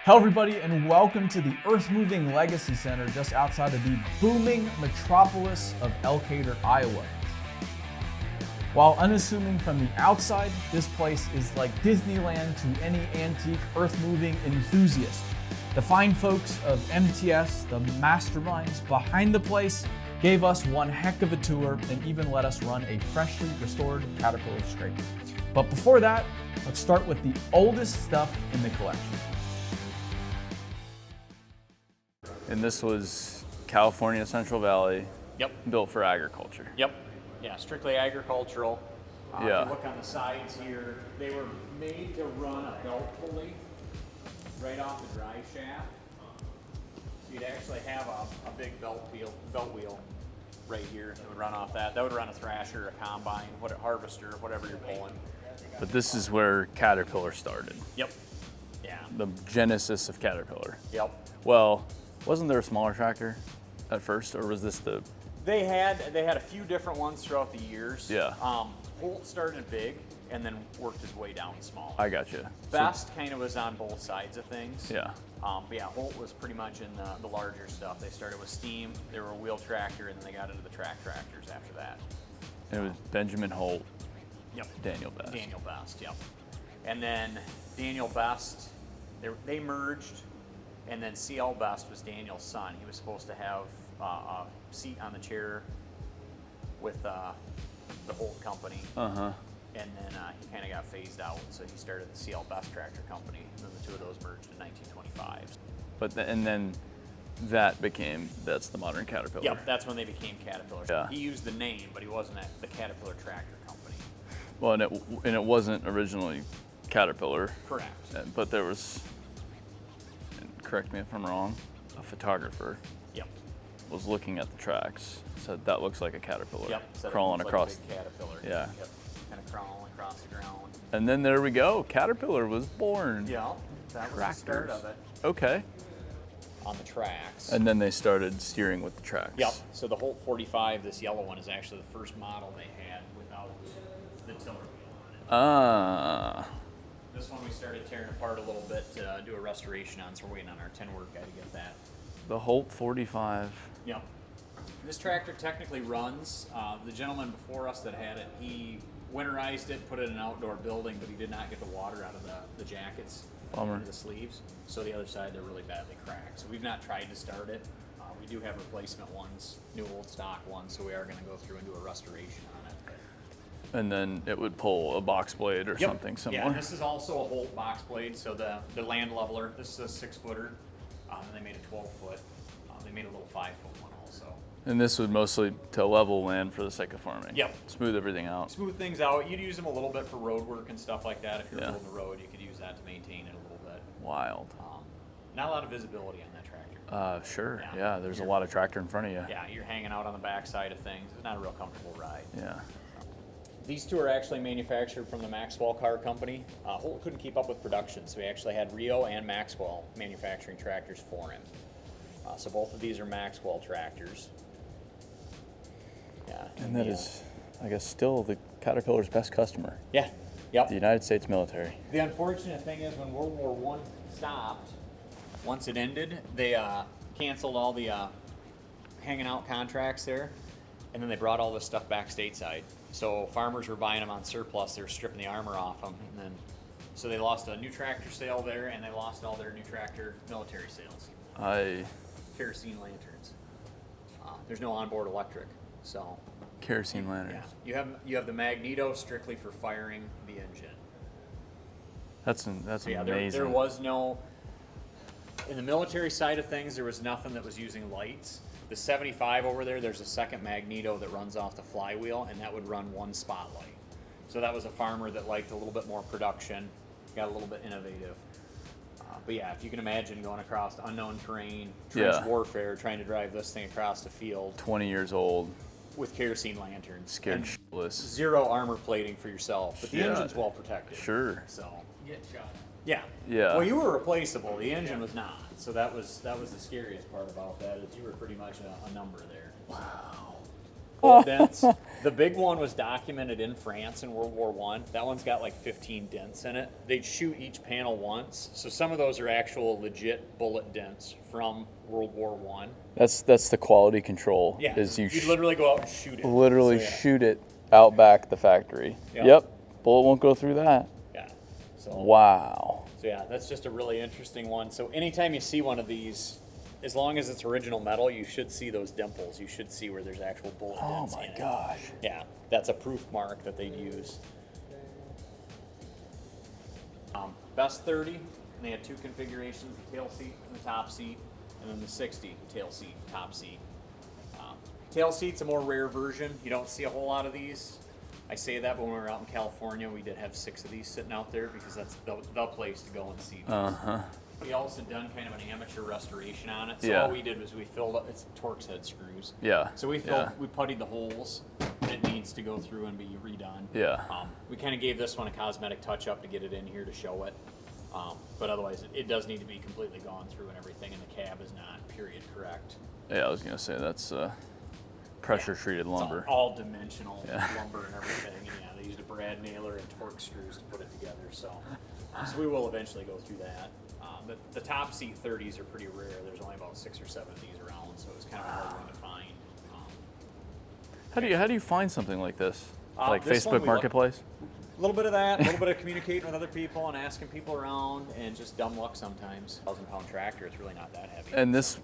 Hello everybody and welcome to the Earthmoving Legacy Center just outside of the booming metropolis of Elkader, Iowa. While unassuming from the outside, this place is like Disneyland to any antique earth-moving enthusiast. The fine folks of MTS, the masterminds behind the place, gave us one heck of a tour and even let us run a freshly restored Caterpillar scraper. But before that, let's start with the oldest stuff in the collection. And this was California Central Valley. Yep. Built for agriculture. Yep. Yeah, strictly agricultural. Yeah. If you look on the sides here, they were made to run a belt pulley right off the drive shaft. So you'd actually have a big belt wheel right here that would run off that. That would run a thrasher, a combine, a harvester, whatever you're pulling. But this is where Caterpillar started. Yep. Yeah. The genesis of Caterpillar. Yep. Well, wasn't there a smaller tractor at first, or was this the? They had a few different ones throughout the years. Yeah. Holt started big and then worked his way down small. I gotcha. Best kind of was on both sides of things. Yeah. But yeah, Holt was pretty much in the larger stuff. They started with steam, they were a wheel tractor, and then they got into the track tractors after that. And it was Benjamin Holt. Yep. Daniel Best. Daniel Best, yep. And then Daniel Best, they merged, and then CL Best was Daniel's son. He was supposed to have a seat on the chair with the Holt company. Uh-huh. And then he kind of got phased out, so he started the CL Best Tractor Company, and then the two of those merged in 1925. But and then that's the modern Caterpillar. Yep, that's when they became Caterpillar. Yeah. He used the name, but he wasn't at the Caterpillar Tractor Company. Well, and it wasn't originally Caterpillar. Correct. But there was, and correct me if I'm wrong, a photographer. Yep. Was looking at the tracks, said that looks like a caterpillar. Yep. So crawling like across. a big caterpillar. Yeah. Yep. Kind of crawling across the ground. And then there we go. Caterpillar was born. Yeah. That was the start of it. Okay. On the tracks. And then they started steering with the tracks. Yep. So the Holt 45, this yellow one, is actually the first model they had without the tiller wheel on it. This one we started tearing apart a little bit to do a restoration on, so we're waiting on our 10 work guy to get that. The Holt 45. Yep. This tractor technically runs. The gentleman before us that had it, he winterized it, put it in an outdoor building, but he did not get the water out of the jackets, Bummer. the sleeves. So the other side, they're really badly cracked. So we've not tried to start it. We do have replacement ones, new old stock ones, so we are going to go through and do a restoration on it. And then it would pull a box blade or something similar. Yeah, and this is also a Holt box blade, so the land leveler, this is a 6-footer, and they made a 12-foot. They made a little 5-foot one also. And this would mostly to level land for the sake of farming. Yep. Smooth everything out. Smooth things out. You'd use them a little bit for road work and stuff like that. If you're Yeah. building the road, you could use that to maintain it a little bit. Wild. Not a lot of visibility on that tractor. Sure. Yeah. Yeah, there's a lot of tractor in front of you. Yeah, you're hanging out on the back side of things. It's not a real comfortable ride. Yeah. These two are actually manufactured from the Maxwell Car Company. Holt couldn't keep up with production, so we actually had Rio and Maxwell manufacturing tractors for him. So both of these are Maxwell tractors. Yeah. And that is, I guess, still the Caterpillar's best customer. Yeah. Yep. The United States military. The unfortunate thing is when World War I stopped, once it ended, they canceled all the hanging out contracts there, and then they brought all this stuff back stateside. So farmers were buying them on surplus. They were stripping the armor off them, and then so they lost a new tractor sale there, and they lost all their new tractor military sales. Kerosene lanterns. There's no onboard electric, so. Kerosene lanterns. Yeah, you have the magneto strictly for firing the engine. That's Yeah, amazing. there was no, in the military side of things, there was nothing that was using lights. The 75 over there, there's a second magneto that runs off the flywheel, and that would run one spotlight. So that was a farmer that liked a little bit more production, got a little bit innovative. But yeah, if you can imagine going across unknown terrain, trench warfare, trying to drive this thing across the field. 20 years old. With kerosene lanterns. Scared and shitless. Zero armor plating for yourself, but the Yeah. engine's well protected. Sure. So. Get shot. Yeah. Yeah. Well, you were replaceable. The engine was not. So that was the scariest part about that is you were pretty much a number there. Wow. bullet dents. The big one was documented in France in World War I. That one's got like 15 dents in it. They'd shoot each panel once, so some of those are actual legit bullet dents from World War I. That's the quality control. Yeah, Is you literally go out and shoot it. literally So, yeah. shoot it out back the factory. Yeah. Yep. Bullet won't go through that. Yeah. So, Wow. so yeah, that's just a really interesting one. So anytime you see one of these, as long as it's original metal, you should see those dimples. You should see where there's actual bullet Oh dents my in it. gosh. Yeah, that's a proof mark that they'd use. Best 30, and they had two configurations, the tail seat and the top seat, and then the 60 tail seat, top seat. Tail seat's a more rare version. You don't see a whole lot of these. I say that, but when we were out in California, we did have 6 of these sitting out there because that's the place to go and see these. Uh-huh. We also done kind of an amateur restoration on it. So Yeah. all we did was we filled up, it's Torx head screws. Yeah. So we Yeah. we puttied the holes that it needs to go through and be redone. Yeah. We kind of gave this one a cosmetic touch up to get it in here to show it. But otherwise, it does need to be completely gone through and everything, and the cab is not period correct. Yeah, I was gonna say that's pressure treated It's lumber. all dimensional Yeah. lumber and everything. And yeah, they used a brad nailer and Torx screws to put it together. So we will eventually go through that. The top seat 30s are pretty rare. There's only about 6 or 7 of these around, so it's kind of a hard one to find. How do you find something like this? Like This one Facebook we Marketplace? A little bit of that, a little bit of communicating with other people and asking people around, and just dumb luck sometimes. 1,000-pound tractor, it's really not that heavy. And this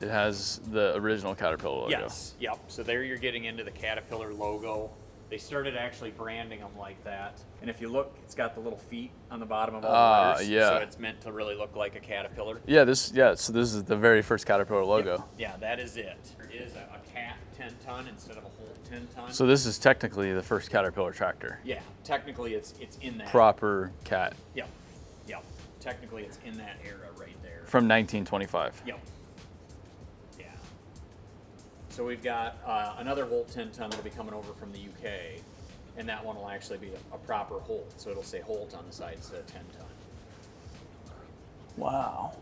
it has the original Caterpillar logo. Yes, yep. So there you're getting into the Caterpillar logo. They started actually branding them like that. And if you look, it's got the little feet on the bottom of all the letters. yeah. So it's meant to really look like a caterpillar. Yeah, so this is the very first Caterpillar logo. Yeah, that is it. There is a cat 10-ton instead of a whole 10-ton. So this is technically the first Caterpillar tractor. Yeah, technically it's in that. Proper cat Yep, yep. Technically it's in that era right there. from 1925. Yep. Yeah. So we've got another Holt 10-ton that'll be coming over from the UK, and that one will actually be a proper Holt. So it'll say Holt on the side instead of 10-ton. Wow.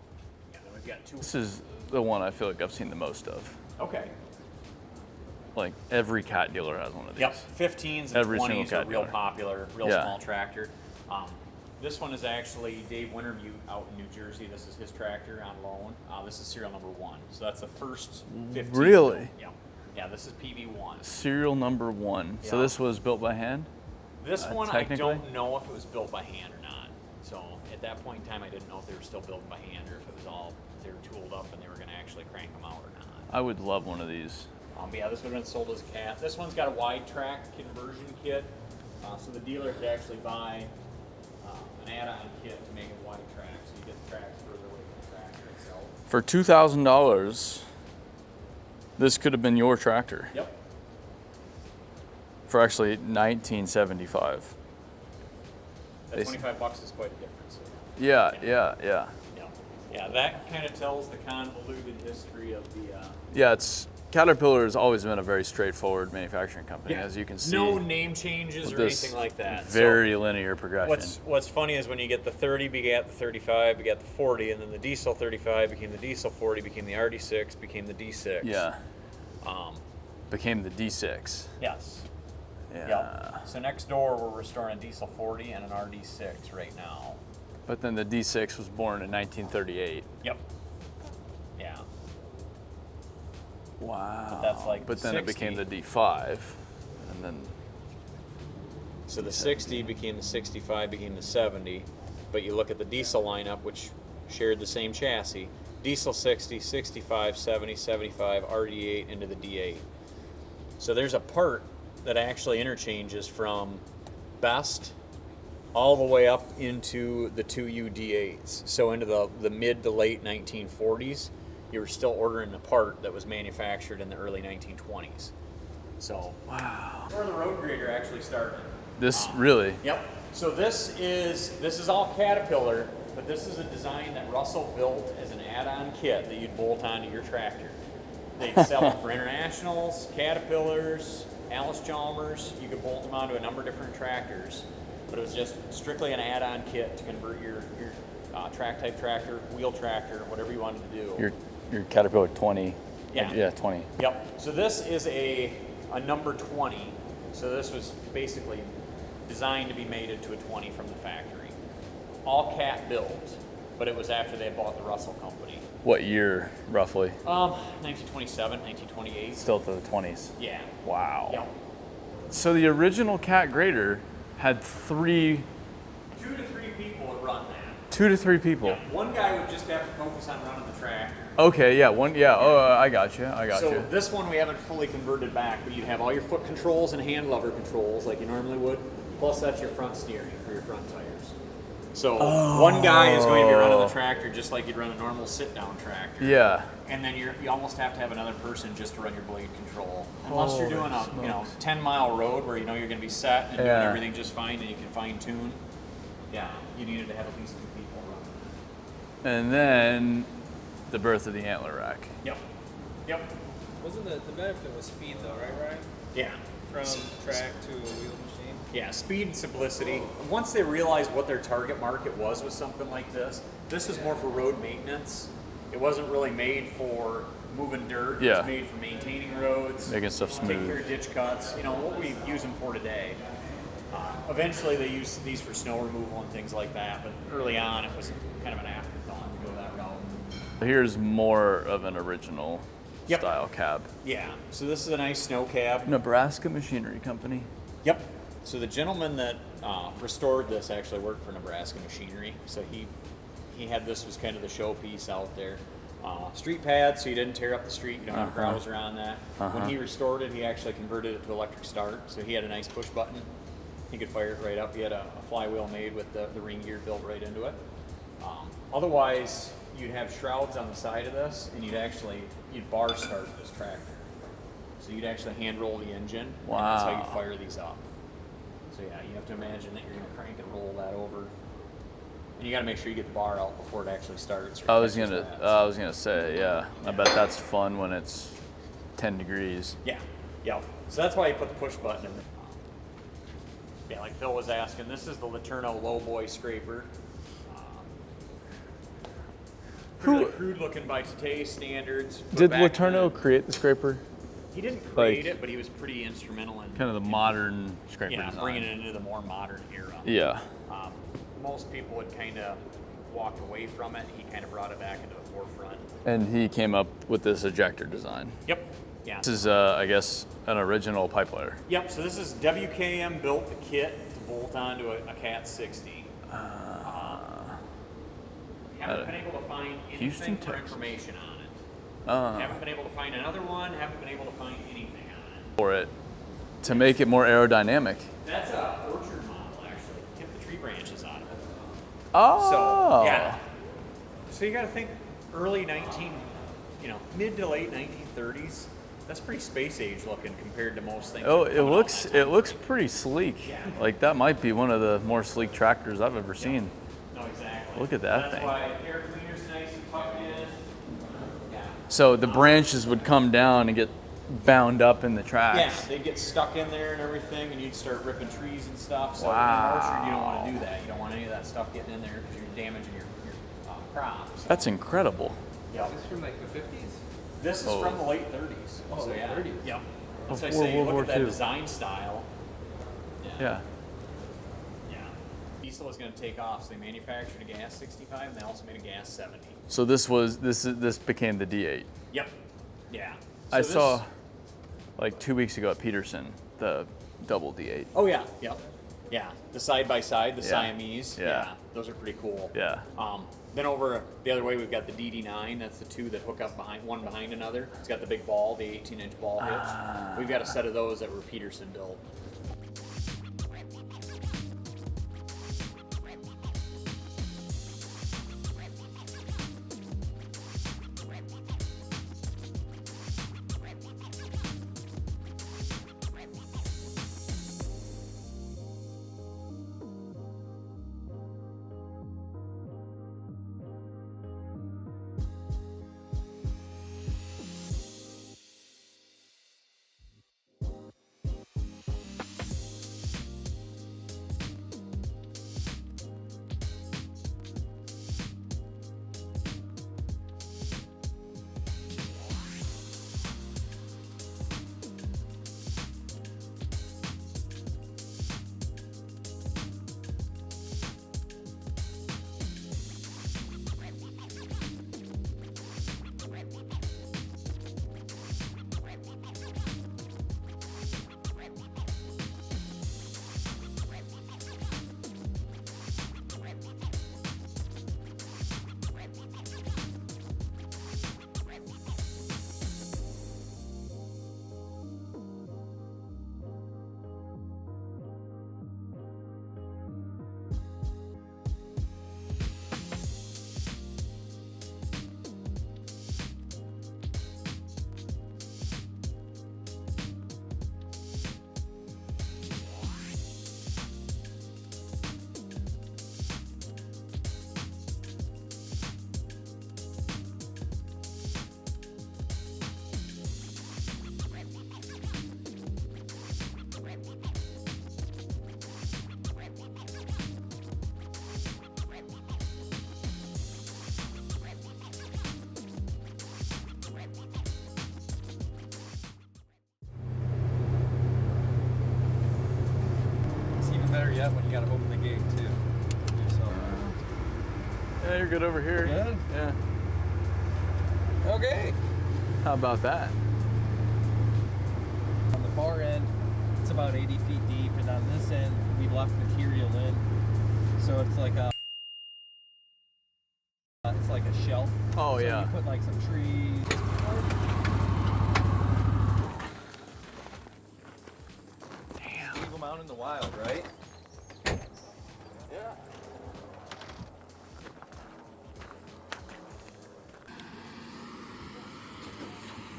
Yeah, then we've got 2. This is the one I feel like I've seen the most of. Okay. Like every cat dealer has one of these. Yep. 15s and Every single 20s are cat real dealer. popular, real Yeah. small tractor. This one is actually Dave Wintermute out in New Jersey. This is his tractor on loan. This is serial number 1. So that's the first 15. Really? Yeah. Yeah, this is PV1. Serial number 1. So Yeah. this was built by hand? This one, I technically? don't know if it was built by hand or not. So at that point in time, I didn't know if they were still built by hand or if it was all, if they were tooled up and they were going to actually crank them out or not. I would love one of these. But yeah, this would have been sold as a cat. This one's got a wide track conversion kit. So the dealer could actually buy an add-on kit to make it wide track, so you get the tracks further away from the tractor itself. For $2,000, this could have been your tractor. Yep. For actually 1975. That $25 is quite a difference. Yeah. Yeah, yeah, that kind of tells the convoluted history of the. Yeah, Caterpillar has always been a very straightforward manufacturing company, Yeah. as you can see. No name changes or This anything like that. Very linear progression. What's funny is when you get the 30 begat the 35, begat the 40, and then the diesel 35 became the diesel 40, became the RD6, became the D6. Yeah. Became the D6. Yes. Yeah. Yep. So next door we're restoring a diesel 40 and an RD6 right now. But then the D6 was born in 1938. Yep. Yeah. Wow. But that's like But then 60. it became the D5, and then So the 60 became the 65, became the 70. But you look at the diesel lineup, which shared the same chassis. Diesel 60, 65, 70, 75, RD8 into the D8. So there's a part that actually interchanges from best all the way up into the 2U D8s. So into the mid to late 1940s, you were still ordering a part that was manufactured in the early 1920s. So wow. where the road grader actually started. This really. Yep. So this is all Caterpillar, but this is a design that Russell built as an add-on kit that you'd bolt onto your tractor. They'd sell them for internationals, Caterpillars, Alice Chalmers. You could bolt them onto a number of different tractors, but it was just strictly an add-on kit to convert your track type tractor, wheel tractor, whatever you wanted to do. Your Caterpillar 20. Yeah. Yeah, 20. Yep. So this is a number 20. So this was basically designed to be made into a 20 from the factory. All cat built, but it was after they bought the Russell company. What year, roughly? 1927, 1928. Still to the 20s. Yeah. Wow. Yep. So the original cat grader had 2 to 3 people would run that. 2 to 3 people. Yeah. One guy would just have to focus on running the tractor. Okay, yeah, Oh, I got you. So this one we haven't fully converted back, but you'd have all your foot controls and hand lever controls like you normally would. Plus that's your front steering for your front tires. So one guy is going to be running the tractor just like you'd run a normal sit-down tractor. Yeah. And then you almost have to have another person just to run your blade control. Unless you're doing a 10-mile road where you know you're going to be set and doing everything just fine and you can fine tune. Yeah, you needed to have at least 2 people running. And then the birth of the antler rack. Yep. Yep. Wasn't the benefit was speed though, right, Ryan? Yeah. From track to a wheel machine? Yeah, speed and simplicity. Once they realized what their target market was with something like this was more for road maintenance. It wasn't really made for moving dirt. It was made for maintaining roads, making stuff smooth, taking care of ditch cuts. You know what we use them for today. Eventually, they used these for snow removal and things like that. But early on, it was kind of an afterthought to go that route. Here's more of an original style cab. Yeah. So this is a nice snow cab. Nebraska Machinery Company. Yep. So the gentleman that restored this actually worked for Nebraska Machinery. So he had this was kind of the showpiece out there. Street pad, so you didn't tear up the street. You don't have browser on that. When he restored it, he actually converted it to electric start. So he had a nice push button. He could fire it right up. He had a flywheel made with the ring gear built right into it. Otherwise, you'd have shrouds on the side of this, and you'd bar start this tractor. So you'd actually hand roll the engine. Wow. And that's how you fire these up. So yeah, you have to imagine that you're going to crank and roll that over. And you got to make sure you get the bar out before it actually starts. I was gonna say, yeah. I bet that's fun when it's 10 degrees. Yeah, yeah. So that's why you put the push button in. Yeah, like Phil was asking, this is the Laterno Lowboy scraper. Really crude looking by today's standards. Did Laterno create the scraper? He didn't create it, but he was pretty instrumental in kind of the modern scraper design. Bringing it into the more modern era. Yeah. Most people had kind of walked away from it. He kind of brought it back into the forefront. And he came up with this ejector design. Yep. Yeah. This is, I guess, an original pipe layer. Yep. So this is WKM built the kit to bolt onto a Cat 60. Haven't been able to find anything for information on it. Haven't been able to find another one. Haven't been able to find anything on it. For it to make it more aerodynamic. That's a orchard model, actually. Kept the tree branches out of it. Oh. So yeah. So you got to think early mid to late 1930s. That's pretty space age looking compared to most things. Oh, it looks pretty sleek. Yeah. Like that might be one of the more sleek tractors I've ever seen. No, exactly. Look at that thing. That's why air cleaner's nice and tucked in. Yeah. So the branches would come down and get bound up in the tracks. Yeah, they'd get stuck in there and everything, and you'd start ripping trees and stuff. So Wow. in an orchard, you don't want to do that. You don't want any of that stuff getting in there because you're damaging your crops. That's incredible. Yep. This is from like the 50s? This is from the late 30s. Oh, so, yeah. 30s. Yep. That's why I Before say, World look War at that II. design style. Yeah. Yeah. Diesel was going to take off, so they manufactured a gas 65, and they also made a gas 70. So this became the D8. Yep. Yeah. I So saw like 2 weeks ago at Peterson the double D8. Oh yeah. Yep. Yeah. The side by side, the Yeah. Siamese. Yeah. Those are pretty cool. Yeah. Then over the other way, we've got the DD9. That's the two that hook up one behind another. It's got the big ball, the 18-inch ball hitch. We've got a set of those that were Peterson built. yet when you got to open the gate too. So, Yeah, you're good over here. Good? Yeah. okay. How about that? On the far end, it's about 80 feet deep, and on this end, we've left material in. So it's like a shelf. Oh, so yeah. You put like some trees. Damn. Leave them out in the wild, right? Yeah.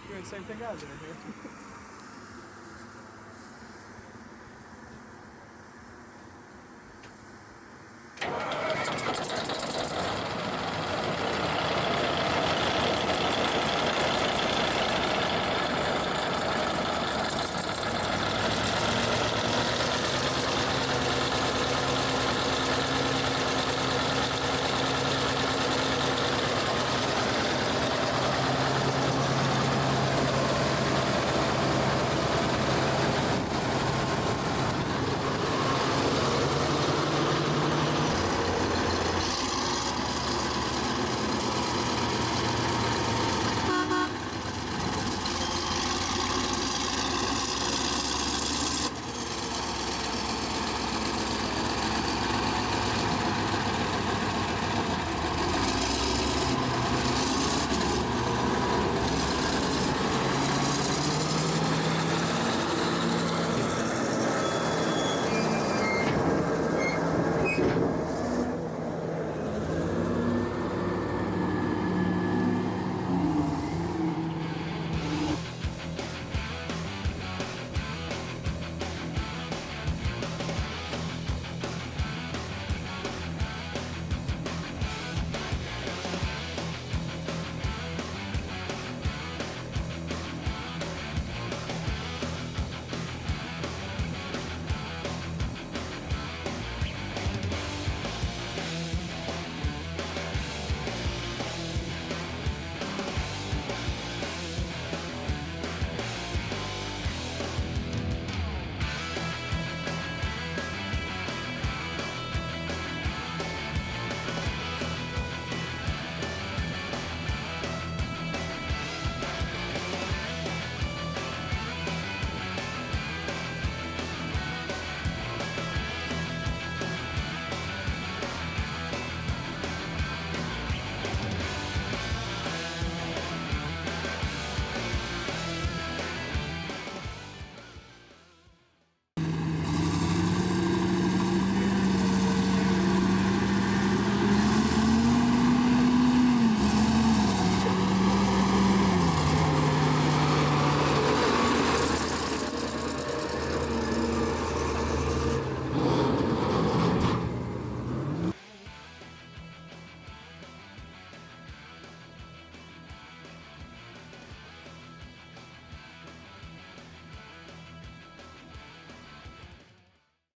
Doing the same thing guys in here.